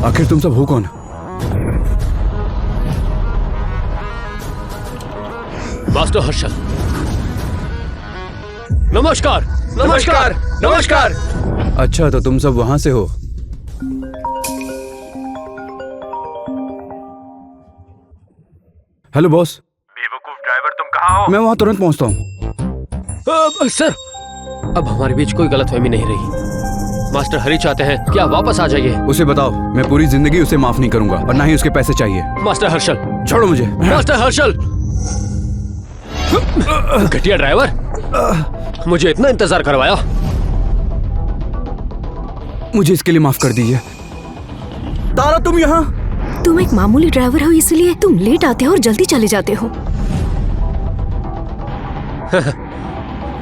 आखिर तुम सब हो कौन? मास्टर हर्षल। नमस्कार नमस्कार नमस्कार। अच्छा, तो तुम सब वहां से हो। Hello boss. बेवकूफ ड्राइवर, तुम कहाँ हो? मैं वहां तुरंत पहुंचता हूँ। सर, अब हमारे बीच कोई गलतफहमी नहीं रही। मास्टर हरी चाहते हैं कि आप वापस आ जाइए। उसे बताओ मैं पूरी जिंदगी उसे माफ नहीं करूंगा और ना ही उसके पैसे चाहिए। मास्टर हर्षल। छोड़ो मुझे। मास्टर हर्षल। घटिया ड्राइवर, मुझे इतना इंतजार करवाया। मुझे इसके लिए माफ कर दीजिए। तारा, तुम यहाँ? तुम एक मामूली ड्राइवर हो, इसलिए तुम लेट आते हो और जल्दी चले जाते हो।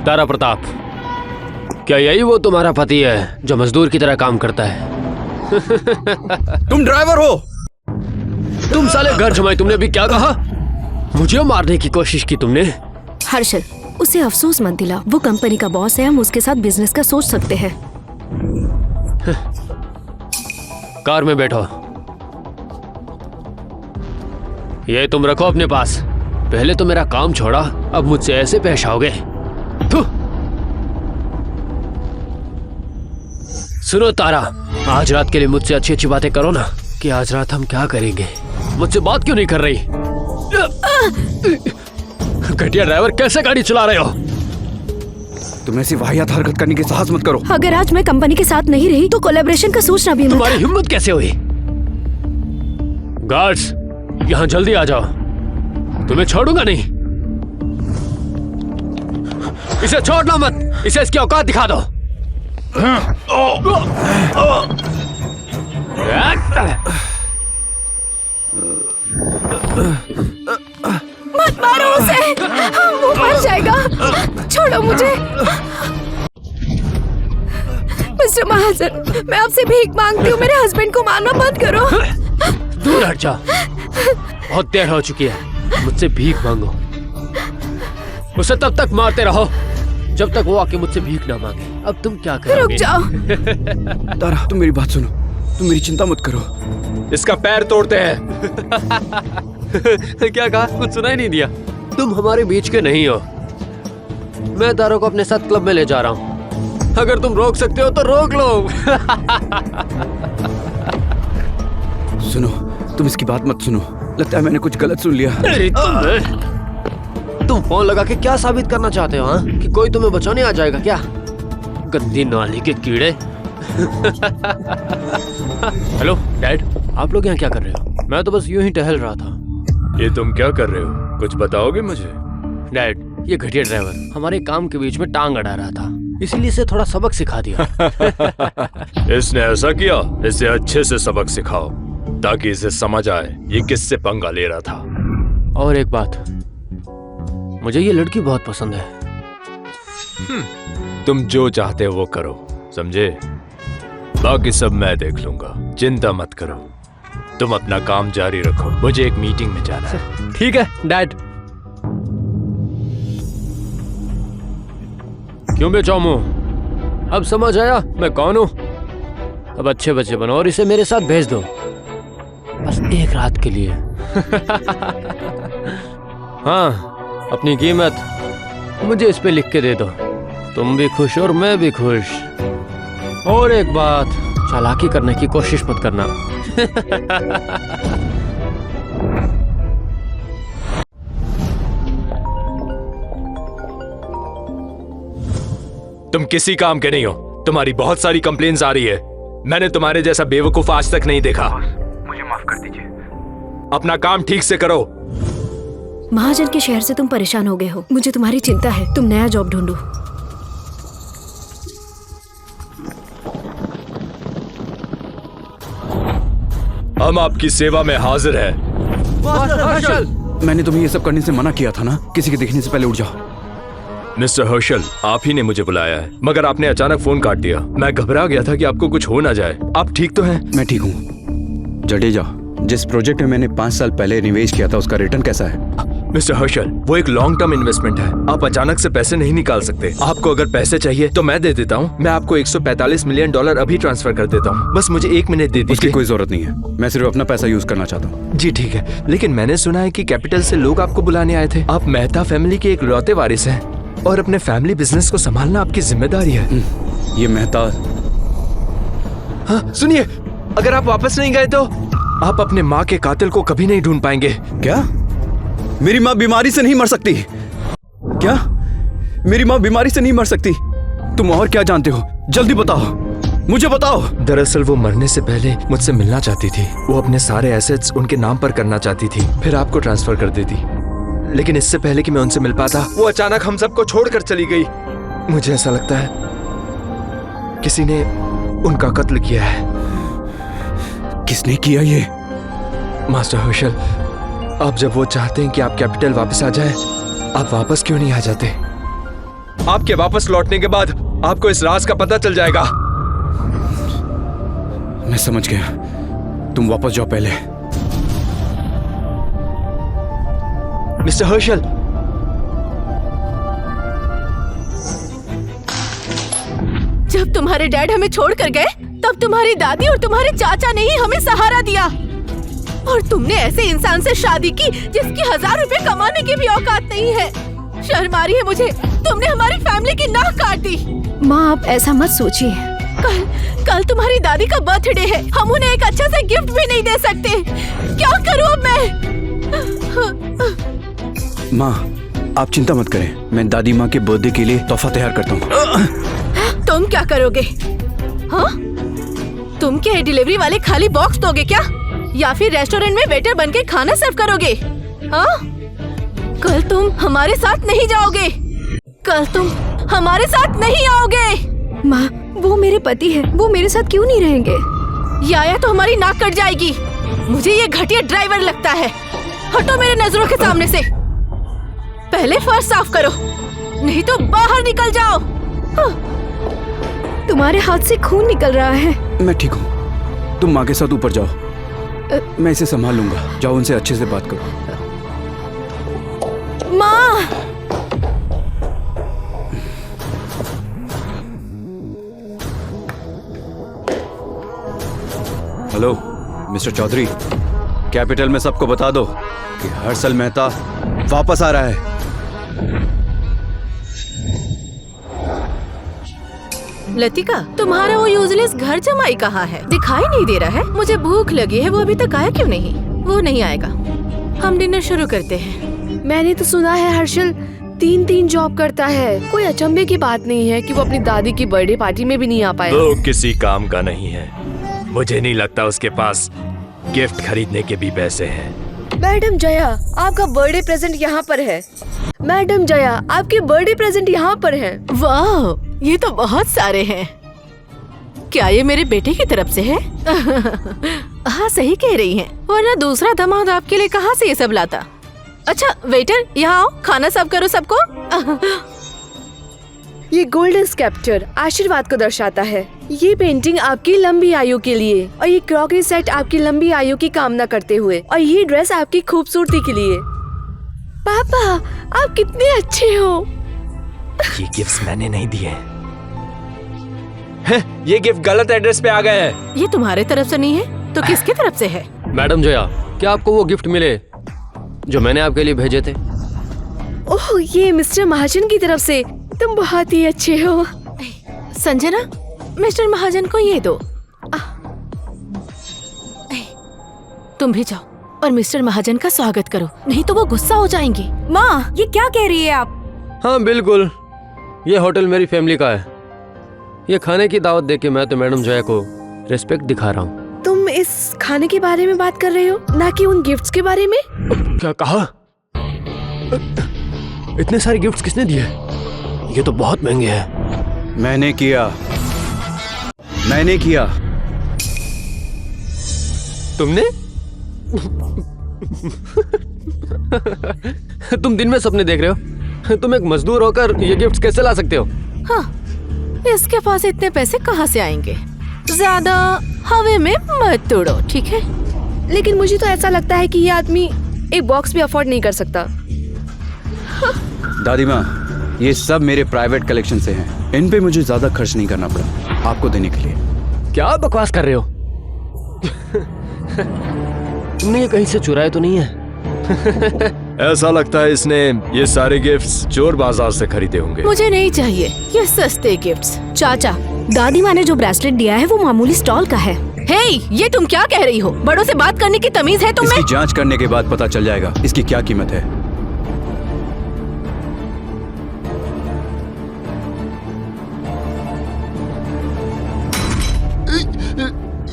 तारा प्रताप, क्या यही वो तुम्हारा पति है जो मजदूर की तरह काम करता है? तुम ड्राइवर हो? तुम साले घर जमाई, तुमने अभी क्या कहा? मुझे मारने की कोशिश की तुमने। हर्षल, उसे अफसोस मत दिला। वो कंपनी का बॉस है, हम उसके साथ बिजनेस का सोच सकते हैं। कार में बैठो। ये तुम रखो अपने पास। पहले तो मेरा काम छोड़ा, अब मुझसे ऐसे पेश आओगे? सुनो तारा, आज रात के लिए मुझसे अच्छी अच्छी बातें करो ना कि आज रात हम क्या करेंगे। मुझसे बात क्यों नहीं कर रही? घटिया ड्राइवर, कैसे गाड़ी चला रहे हो? तुम ऐसी वाहियात हरकत करने की साहस मत करो। अगर आज मैं कंपनी के साथ नहीं रही तो कोलैबोरेशन का सोचना भी मत। तुम्हारी हिम्मत कैसे हुई? गार्ड्स, यहाँ जल्दी आ जाओ, तुम्हें छोड़ूंगा नहीं। इसे छोड़ना मत, इसे इसकी औकात दिखा दो। मत मारो उसे, वो मर जाएगा। छोड़ो मुझे। मिस्टर महाजन, मैं आपसे भीख मांगती हूँ, मेरे हस्बैंड को मारना बंद करो। दूर हट जा, बहुत देर हो चुकी है। मुझसे भीख मांगो। उसे तब तक मारते रहो जब तक वो आके मुझसे भीख ना मांगे। अब तुम क्या करोगे? रुक जाओ। तारा, तुम मेरी बात सुनो। तुम मेरी चिंता मत करो। इसका पैर तोड़ते हैं। क्या कहा? कुछ सुना ही नहीं दिया। तुम हमारे बीच के नहीं हो। मैं तारा को अपने साथ क्लब में ले जा रहा हूँ। अगर तुम रोक सकते हो तो रोक लो। सुनो, तुम इसकी बात मत सुनो। लगता है मैंने कुछ गलत सुन लिया। तुम फोन लगा के क्या साबित करना चाहते हो? कि कोई तुम्हें बचाने आ जाएगा क्या? गंदी नाली के कीड़े। हेलो डैड, आप लोग यहाँ क्या कर रहे हो? मैं तो बस यूं ही टहल रहा था। ये तुम क्या कर रहे हो? कुछ बताओगे मुझे? डैड, ये घटिया ड्राइवर हमारे काम के बीच में टांग अड़ा रहा था, इसीलिए इसे थोड़ा सबक सिखा दिया। इसने ऐसा किया? इसे अच्छे से सबक सिखाओ ताकि इसे समझ आए ये किससे पंगा ले रहा था। और एक बात, मुझे ये लड़की बहुत पसंद है। तुम जो चाहते हो वो करो, समझे? बाकी सब मैं देख लूंगा, चिंता मत करो। तुम अपना काम जारी रखो, मुझे एक मीटिंग में जाना है। ठीक है डैड। क्यों बेचाऊं मुंह? अब समझ आया मैं कौन हूं? अब अच्छे बच्चे बनो और इसे मेरे साथ भेज दो, बस एक रात के लिए। हाँ, अपनी कीमत मुझे इस पे लिख के दे दो। तुम भी खुश और मैं भी खुश। और एक बात, चालाकी करने की कोशिश मत करना। तुम किसी काम के नहीं हो। तुम्हारी बहुत सारी कंप्लेंट्स आ रही है। मैंने तुम्हारे जैसा बेवकूफ आज तक नहीं देखा। मुझे माफ कर दीजिए। अपना काम ठीक से करो। महाजन के शहर से तुम परेशान हो गए हो, मुझे तुम्हारी चिंता है। तुम नया जॉब ढूंढो। हम आपकी सेवा में हाजिर हैं। मैंने तुम्हें ये सब करने से मना किया था ना। किसी के दिखने से पहले उठ जाओ। मिस्टर हर्षल, आप ही ने मुझे बुलाया है, मगर आपने अचानक फोन काट दिया। मैं घबरा गया था कि आपको कुछ हो ना जाए। आप ठीक तो हैं? मैं ठीक हूँ। जडेजा, जिस प्रोजेक्ट में मैंने 5 साल पहले निवेश किया था उसका रिटर्न कैसा है? मिस्टर हर्षल, वो एक लॉन्ग टर्म इन्वेस्टमेंट है। आप अचानक से पैसे नहीं निकाल सकते। आपको अगर पैसे चाहिए तो मैं दे देता हूँ। मैं आपको $145 मिलियन अभी ट्रांसफर कर देता हूँ। बस मुझे 1 मिनट दे उसकी दीजिए। कोई जरूरत नहीं है, मैं सिर्फ अपना पैसा यूज करना चाहता हूँ। जी ठीक है, लेकिन मैंने सुना है कि कैपिटल से लोग आपको बुलाने आए थे। आप मेहता फैमिली के एक लौते वारिस हैं और अपने फैमिली बिजनेस को संभालना आपकी जिम्मेदारी है। ये मेहता। हाँ सुनिए, अगर आप वापस नहीं गए तो आप अपने माँ के कातिल को कभी नहीं ढूंढ पाएंगे। क्या? मेरी माँ बीमारी से नहीं मर सकती? क्या मेरी माँ बीमारी से नहीं मर सकती? तुम और क्या जानते हो? जल्दी बताओ, मुझे बताओ। दरअसल वो मरने से पहले मुझसे मिलना चाहती थी। वो अपने सारे एसेट्स उनके नाम पर करना चाहती थी, फिर आपको ट्रांसफर कर देती। लेकिन इससे पहले कि मैं उनसे मिल पाता, वो अचानक हम सबको छोड़कर चली गई। मुझे ऐसा लगता है किसी ने उनका कत्ल किया है। किसने किया ये? मास्टर हर्षल, अब जब वो चाहते हैं कि आप कैपिटल वापस आ जाए, आप वापस क्यों नहीं आ जाते? आपके वापस लौटने के बाद आपको इस राज का पता चल जाएगा। मैं समझ गया, तुम वापस जाओ पहले। मिस्टर हर्षल, जब तुम्हारे डैड हमें छोड़कर गए तब तुम्हारी दादी और तुम्हारे चाचा ने ही हमें सहारा दिया, और तुमने ऐसे इंसान से शादी की जिसकी 1000 रुपए कमाने की भी औकात नहीं है। शर्म आ रही है मुझे, तुमने हमारी फैमिली की नाक काट दी। माँ आप ऐसा मत सोचिए। कल तुम्हारी दादी का बर्थडे है, हम उन्हें एक अच्छा सा गिफ्ट भी नहीं दे सकते। क्या करूं अब मैं? माँ आप चिंता मत करें, मैं दादी माँ के बर्थडे के लिए तोहफा तैयार करता हूँ। तुम क्या करोगे? हाँ? तुम क्या डिलीवरी वाले खाली बॉक्स दोगे क्या, या फिर रेस्टोरेंट में वेटर बनके खाना सर्व करोगे? हाँ? कल तुम हमारे साथ नहीं जाओगे, कल तुम हमारे साथ नहीं आओगे। माँ वो मेरे पति है, वो मेरे साथ क्यों नहीं रहेंगे? याया तो हमारी नाक कट जाएगी। मुझे ये घटिया ड्राइवर लगता है। हटो मेरे नजरों के सामने से। पहले फर्श साफ करो, नहीं तो बाहर निकल जाओ। तुम्हारे हाथ से खून निकल रहा है। मैं ठीक हूँ, तुम माँ के साथ ऊपर जाओ, मैं इसे संभाल लूंगा। जाओ उनसे अच्छे से बात करो। माँ! हेलो मिस्टर चौधरी, कैपिटल में सबको बता दो कि हर्षल मेहता वापस आ रहा है। लतिका, तुम्हारा वो यूजलेस घर जमाई कहाँ है? दिखाई नहीं दे रहा है। मुझे भूख लगी है, वो अभी तक आया क्यों नहीं? वो नहीं आएगा, हम डिनर शुरू करते हैं। मैंने तो सुना है हर्षल 3 जॉब करता है। कोई अचंभे की बात नहीं है कि वो अपनी दादी की बर्थडे पार्टी में भी नहीं आ पाया। वो किसी काम का नहीं है। मुझे नहीं लगता उसके पास गिफ्ट खरीदने के भी पैसे हैं। मैडम जया, आपका बर्थडे प्रेजेंट यहाँ पर है। मैडम जया, आपके बर्थडे प्रेजेंट यहाँ पर है। वाह, ये तो बहुत सारे हैं। क्या ये मेरे बेटे की तरफ से है? हाँ सही कह रही हैं। वरना दूसरा दामाद आपके लिए कहाँ से ये सब लाता? अच्छा वेटर, यहाँ आओ, खाना सर्व करो सबको। ये गोल्डन स्कल्पचर आशीर्वाद को दर्शाता है। ये पेंटिंग आपकी लंबी आयु के लिए, और ये क्रॉकरी सेट आपकी लंबी आयु की कामना करते हुए, और ये ड्रेस आपकी खूबसूरती के लिए। पापा आप कितने अच्छे हो। ये गिफ्ट्स मैंने नहीं दिए हैं। ये गिफ्ट गलत एड्रेस पे आ गए हैं। ये तुम्हारे तरफ से नहीं है तो किसकी तरफ से है? मैडम जया, क्या आपको वो गिफ्ट मिले जो मैंने आपके लिए भेजे थे? ओह, ये मिस्टर महाजन की तरफ से। तुम बहुत ही अच्छे हो। संजना, मिस्टर महाजन को ये दो। तुम भी जाओ और मिस्टर महाजन का स्वागत करो, नहीं तो वो गुस्सा हो जाएंगे। माँ, ये क्या कह रही है आप? हाँ बिल्कुल, ये होटल मेरी फैमिली का है। ये खाने की दावत देके मैं तो मैडम जया को रिस्पेक्ट दिखा रहा हूँ। तुम इस खाने के बारे में बात कर रहे हो, ना कि उन गिफ्ट्स के बारे में? क्या कहा? इतने सारे गिफ्ट्स किसने दिए? ये तो बहुत महंगे हैं। मैंने किया। तुमने? तुम दिन में सपने देख रहे हो? तुम एक मजदूर होकर ये गिफ्ट्स कैसे ला सकते हो? हाँ, इसके पास इतने पैसे कहाँ से आएंगे? ज्यादा हवे में मत तोड़ो, ठीक है? लेकिन मुझे तो ऐसा लगता है कि ये आदमी एक बॉक्स भी अफोर्ड नहीं कर सकता। दादी माँ, ये सब मेरे प्राइवेट कलेक्शन से हैं। इन पे मुझे ज्यादा खर्च नहीं करना पड़ा आपको देने के लिए। क्या बकवास कर रहे हो? तुमने ये कहीं से चुराए तो नहीं है? ऐसा लगता है इसने ये सारे गिफ्ट्स चोर बाजार से खरीदे होंगे। मुझे नहीं चाहिए ये सस्ते गिफ्ट्स। चाचा, दादी माँ ने जो ब्रेसलेट दिया है वो मामूली स्टॉल का है। हे, ये तुम क्या कह रही हो? बड़ों से बात करने की तमीज है तुम्हें? इसकी जांच करने के बाद पता चल जाएगा इसकी क्या कीमत है।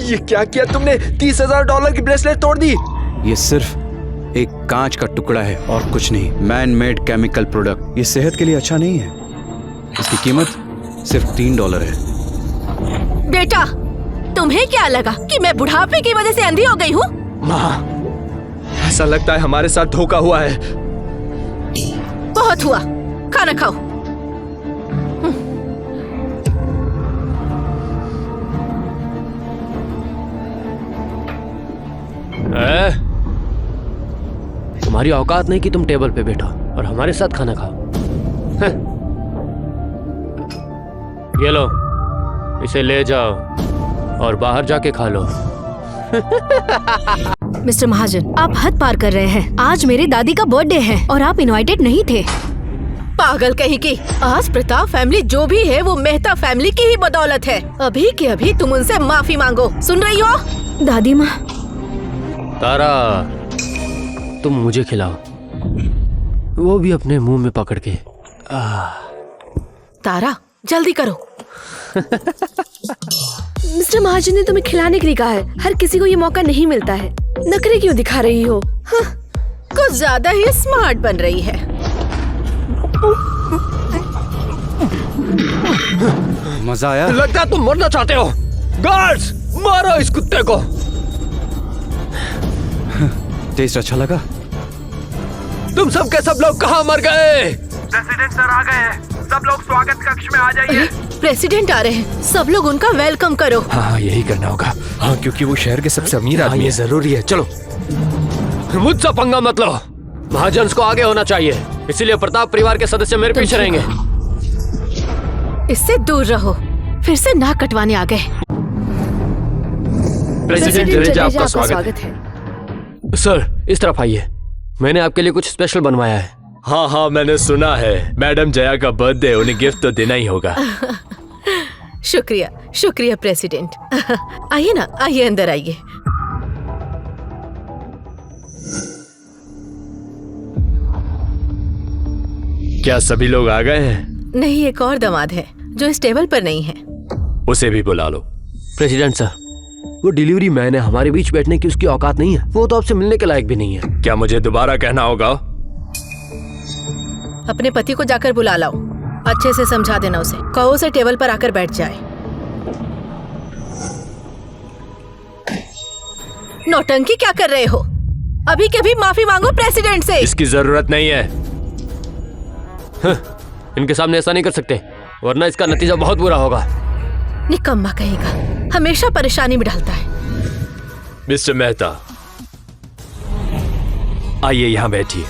ये क्या किया तुमने? $30,000 की ब्रेसलेट तोड़ दी। ये सिर्फ एक कांच का टुकड़ा है और कुछ नहीं। Man made chemical product. ये सेहत के लिए अच्छा नहीं है। इसकी कीमत सिर्फ $3 है। बेटा, तुम्हें क्या लगा कि मैं बुढ़ापे की वजह से अंधी हो गई हूँ? माँ, ऐसा लगता है हमारे साथ धोखा हुआ है। बहुत हुआ, खाना खाओ। तुम्हारी औकात नहीं कि तुम टेबल पे बैठो और हमारे साथ खाना खाओ। ये लो, इसे ले जाओ और बाहर जाके खा लो। मिस्टर महाजन, आप हद पार कर रहे हैं। आज मेरी दादी का बर्थडे है और आप इनवाइटेड नहीं थे। पागल कहीं की। आज प्रताप फैमिली जो भी है वो मेहता फैमिली की ही बदौलत है। अभी के अभी तुम उनसे माफी मांगो, सुन रही हो? दादी माँ, तारा, तुम मुझे खिलाओ, वो भी अपने मुंह में पकड़ के। तारा, जल्दी करो। मिस्टर महाजन ने तुम्हें खिलाने के लिए कहा है। हर किसी को ये मौका नहीं मिलता है। नखरे क्यों दिखा रही हो? हाँ, कुछ ज्यादा ही स्मार्ट बन रही है। मजा आया? लगता है तुम मरना चाहते हो। गार्ड्स, मारो इस कुत्ते को। टेस्ट अच्छा लगा? तुम सब के सब लोग कहाँ मर गए? प्रेसिडेंट सर आ गए हैं। सब लोग स्वागत कक्ष में आ जाइए। प्रेसिडेंट आ रहे हैं, सब लोग उनका वेलकम करो। हाँ, यही करना होगा। हाँ, क्योंकि वो शहर के सबसे अमीर आदमी है। जरूरी है। चलो। मुझसे पंगा मत लो। महाजन्स को आगे होना चाहिए, इसीलिए प्रताप परिवार के सदस्य मेरे पीछे रहेंगे। इससे दूर रहो। फिर से नाक कटवाने आ गए। प्रेसिडेंट जडेजा, आपका स्वागत है। सर, इस तरफ आइए। मैंने आपके लिए कुछ स्पेशल बनवाया है। हाँ हाँ, मैंने सुना है। मैडम जया का बर्थडे, उन्हें गिफ्ट तो देना ही होगा। शुक्रिया, शुक्रिया प्रेसिडेंट। आइए ना, आइए अंदर आइए। क्या सभी लोग आ गए हैं? नहीं, एक और दामाद है जो इस टेबल पर नहीं है। उसे भी बुला लो। प्रेसिडेंट सर, वो डिलीवरी मैन है, हमारे बीच बैठने की उसकी औकात नहीं है। वो तो आपसे मिलने के लायक भी नहीं है। क्या मुझे दोबारा कहना होगा? अपने पति को जाकर बुला लाओ। अच्छे से समझा देना उसे। कहो उसे टेबल पर आकर बैठ जाए। नौटंकी क्या कर रहे हो? अभी के अभी माफी मांगो प्रेसिडेंट से। इसकी जरूरत नहीं है। इनके सामने ऐसा नहीं कर सकते, वरना इसका नतीजा बहुत बुरा होगा। निकम्मा कहेगा, हमेशा परेशानी में डालता है। मिस्टर मेहता, आइए यहाँ बैठिए।